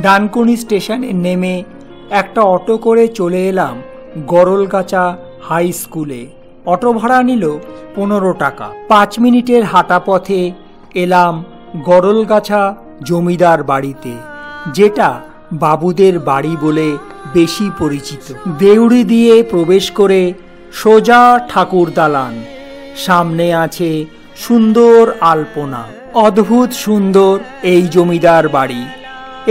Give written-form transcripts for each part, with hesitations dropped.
ডানকুনি স্টেশনে নেমে একটা অটো করে চলে এলাম গরলগাছা হাই স্কুলে। অটো ভাড়া নিল 15 টাকা। 5 মিনিটের হাঁটা পথে এলাম গরলগাছা জমিদার বাড়িতে, যেটা বাবুদের বাড়ি বলে বেশি পরিচিত। দেউড়ি দিয়ে প্রবেশ করে সোজা ঠাকুর দালান, সামনে আছে সুন্দর আলপনা। অদ্ভুত সুন্দর এই জমিদার বাড়ি,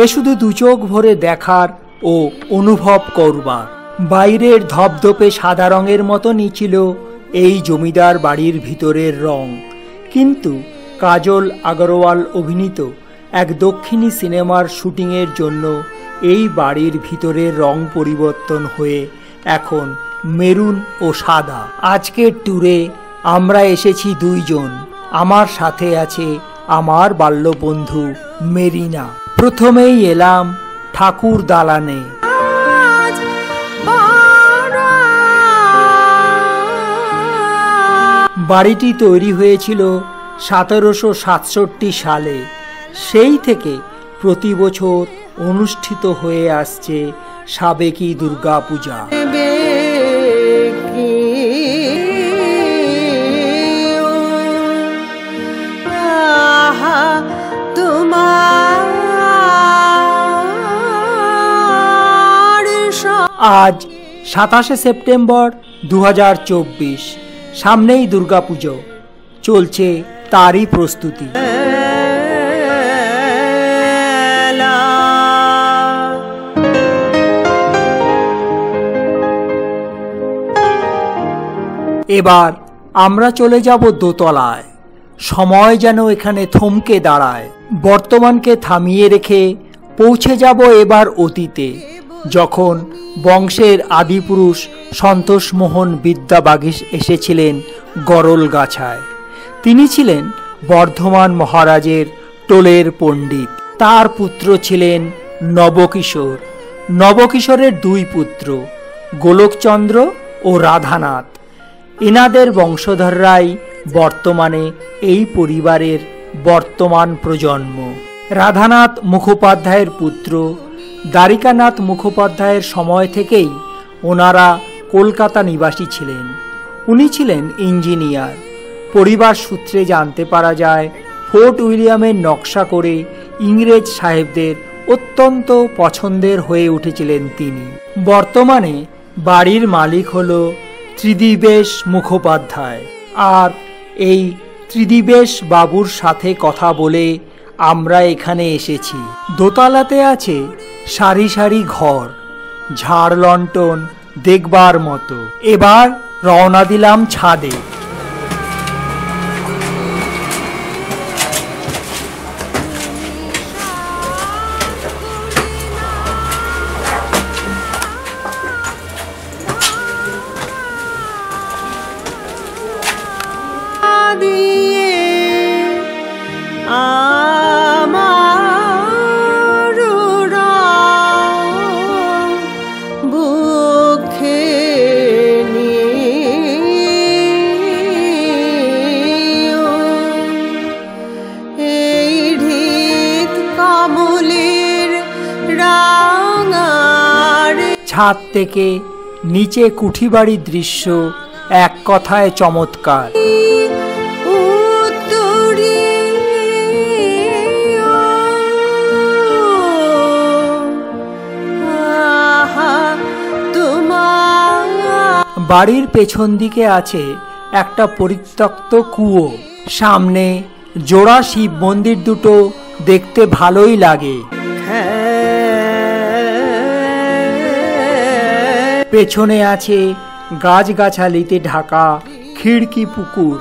এ শুধু দুচোখ ভরে দেখার ও অনুভব করবার। বাইরের ধপধপে সাদা রঙের মতনই ছিল এই জমিদার বাড়ির ভিতরের রং, কিন্তু কাজল আগরওয়াল অভিনীত এক দক্ষিণী সিনেমার শুটিংয়ের জন্য এই বাড়ির ভিতরের রং পরিবর্তন হয়ে এখন মেরুন ও সাদা। আজকের ট্যুরে আমরা এসেছি 2 জন। আমার সাথে আছে আমার বাল্যবন্ধু মেরিনা। প্রথমেই এলাম ঠাকুর দালানে। বাড়িটি তৈরি হয়েছিল 1767 সালে। সেই থেকে প্রতি বছর অনুষ্ঠিত হয়ে আসছে সাবেকি দুর্গাপূজা। আজ 27শে সেপ্টেম্বর 2024, সামনেই দুর্গাপুজো, চলছে তারই প্রস্তুতি। এবার আমরা চলে যাব দোতলায়। সময় যেন এখানে থমকে দাঁড়ায়। বর্তমানকে থামিয়ে রেখে পৌঁছে যাব এবার অতীতে, যখন বংশের আদিপুরুষ সন্তোষমোহন বিদ্যাবাগীশ এসেছিলেন গরলগাছায়। তিনি ছিলেন বর্ধমান মহারাজের টোলের পণ্ডিত। তার পুত্র ছিলেন নবকিশোর। নবকিশোরের 2 পুত্র, গোলকচন্দ্র ও রাধানাথ। এনাদের বংশধররাই বর্তমানে এই পরিবারের বর্তমান প্রজন্ম। রাধানাথ মুখোপাধ্যায়ের পুত্র দ্বারিকানাথ মুখোপাধ্যায়ের সময় থেকেই ওনারা কলকাতা নিবাসী ছিলেন। উনি ছিলেন ইঞ্জিনিয়ার। পরিবার সূত্রে জানতে পারা যায়, ফোর্ট উইলিয়ামের নকশা করে ইংরেজ সাহেবদের অত্যন্ত পছন্দের হয়ে উঠেছিলেন তিনি। বর্তমানে বাড়ির মালিক হল ত্রিদিবেশ মুখোপাধ্যায়। আর এই ত্রিদিবেশ বাবুর সাথে কথা বলে আমরা এখানে এসেছি। দোতলাতে আছে সারি সারি ঘর, ঝাড় লণ্ঠন দেখবার মতো। এবার রওনা দিলাম ছাদে। ছাদ থেকে নিচে কুঠিবাড়ির দৃশ্য এক কথায় চমৎকার। বাড়ির পেছন দিকে আছে একটা পরিত্যক্ত কুয়ো। সামনে জোড়া শিব মন্দির দুটো দেখতে ভালোই লাগে। পেছনে আছে গাছগাছালিতে ঢাকা খিড়কি পুকুর।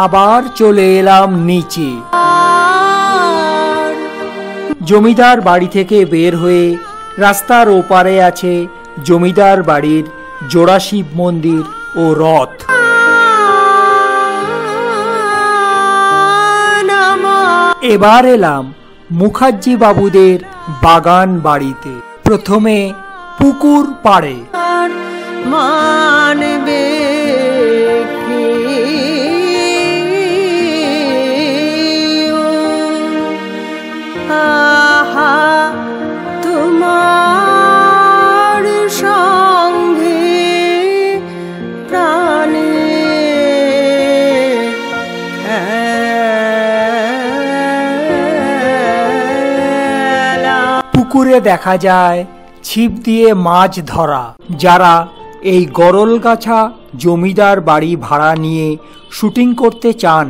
আবার চলে এলাম নিচে। জমিদার বাড়ি থেকে বের হয়ে রাস্তার ওপারে আছে জমিদার বাড়ির জোড়া শিব মন্দির ও রথ। এবার এলাম মুখার্জি বাবুদের বাগান বাড়িতে। প্রথমে পুকুর পাড়ে। মানবে কি আহা তোমার সঙ্গে প্রাণে পুকুরে দেখা যায় ছিপ দিয়ে মাছ ধরা। যারা এই গরলগাছা জমিদার বাড়ি ভাড়া নিয়ে শুটিং করতে চান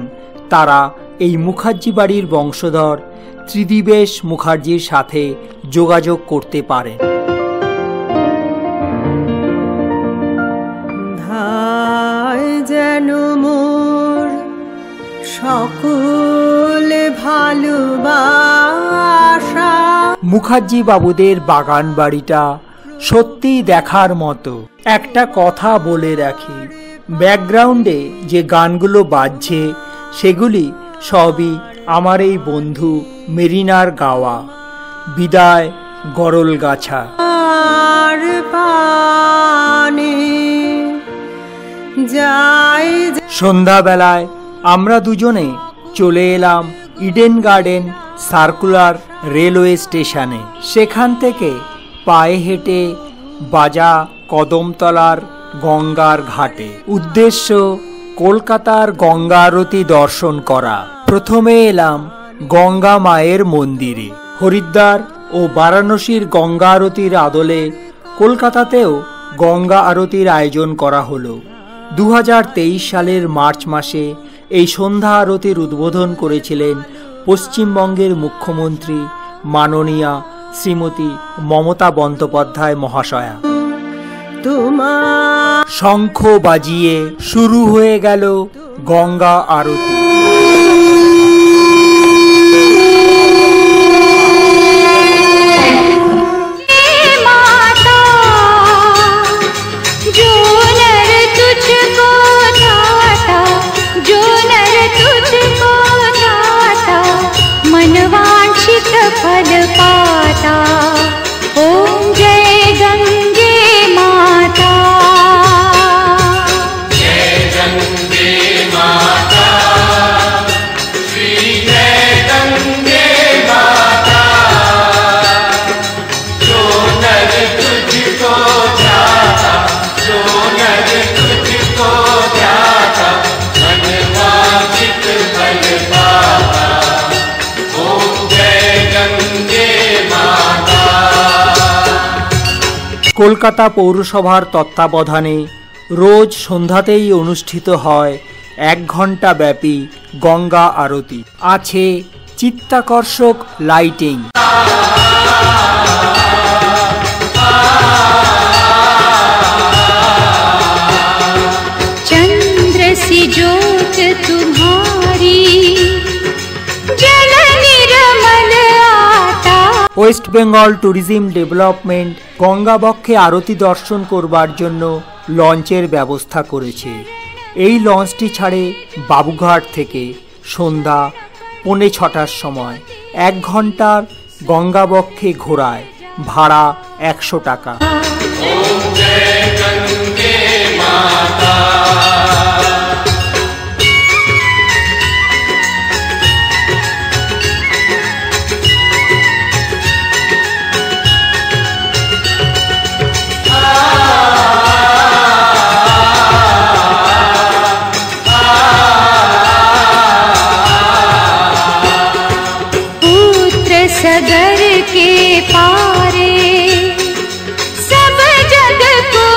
তারা এই মুখার্জি বাড়ির বংশধর ত্রিদিবেশ মুখার্জির সাথে যোগাযোগ করতে পারেন। ধায় যেন মোর সকল ভালোবাসা। মুখার্জি বাবুদের বাগান বাড়িটা সত্যি দেখার মতো। একটা কথা বলে রাখি, ব্যাকগ্রাউন্ডে যে গানগুলো বাজছে সেগুলি সবই আমার এই বন্ধু মেরিনার গাওয়া। বিদায় গরলগাছা। আর পানে যায় সন্ধ্যাবেলায় আমরা দুজনে চলে এলাম ইডেন গার্ডেন সার্কুলার রেলওয়ে স্টেশনে। সেখান থেকে পায়ে হেঁটে বাজা কদমতলার গঙ্গার ঘাটে। উদ্দেশ্য কলকাতার গঙ্গা আরতি দর্শন করা। প্রথমে এলাম গঙ্গা মায়ের মন্দিরে। হরিদ্বার ও বারাণসীর গঙ্গা আরতির আদলে কলকাতাতেও গঙ্গা আরতির আয়োজন করা হলো। 2023 সালের মার্চ মাসে এই সন্ধ্যা আরতির উদ্বোধন করেছিলেন পশ্চিমবঙ্গের মুখ্যমন্ত্রী মাননীয়া শ্রীমতী মমতা বন্দ্যোপাধ্যায় মহাশয়া। তোমার শঙ্খ বাজিয়ে শুরু হয়ে গেল গঙ্গা আরতি। फल पाता ओम जय गंगे माता, जय गंगे माता, श्री जय गंगे माता। जो नर तुझको जाता, जो नर तुझको जाता, मनवांछित फल पाता। ओम जय गंगे माता। কলকাতা পৌরসভার তত্ত্বাবধানে রোজ সন্ধ্যাতেই অনুষ্ঠিত হয় 1 ঘণ্টা ব্যাপী গঙ্গা আরতি। আছে চিত্তাকর্ষক লাইটিং। चंद्र सी ज्योत तुम्हारी जल निर्मल आता। ওয়েস্ট বেঙ্গল ট্যুরিজম ডেভেলপমেন্ট গঙ্গাবক্ষে আরতি দর্শন করবার জন্য লঞ্চের ব্যবস্থা করেছে। এই লঞ্চটি ছাড়ে বাবুঘাট থেকে সন্ধ্যা 5:45 সময়। 1 ঘণ্টার গঙ্গাবক্ষে ঘোরায়। ভাড়া 100 টাকা। ओम जय गंगे माता। पुत्र सगर के पारे सब जग को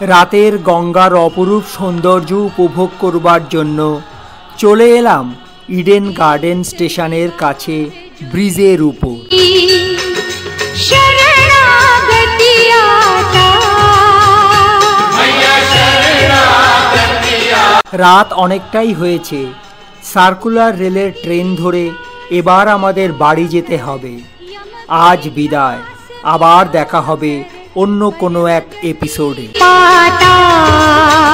রাতের গঙ্গার অপরূপ সৌন্দর্য উপভোগ করবার জন্য চলে এলাম ইডেন গার্ডেন স্টেশনের কাছে ব্রিজের উপর। शरणागति आता मैया शरणागति आता। রাত অনেকটাই হয়েছে। সার্কুলার রেলের ট্রেন ধরে এবার আমাদের বাড়ি যেতে হবে। আজ বিদায়, আবার দেখা হবে অন্য কোনো এক এপিসোডে। पाता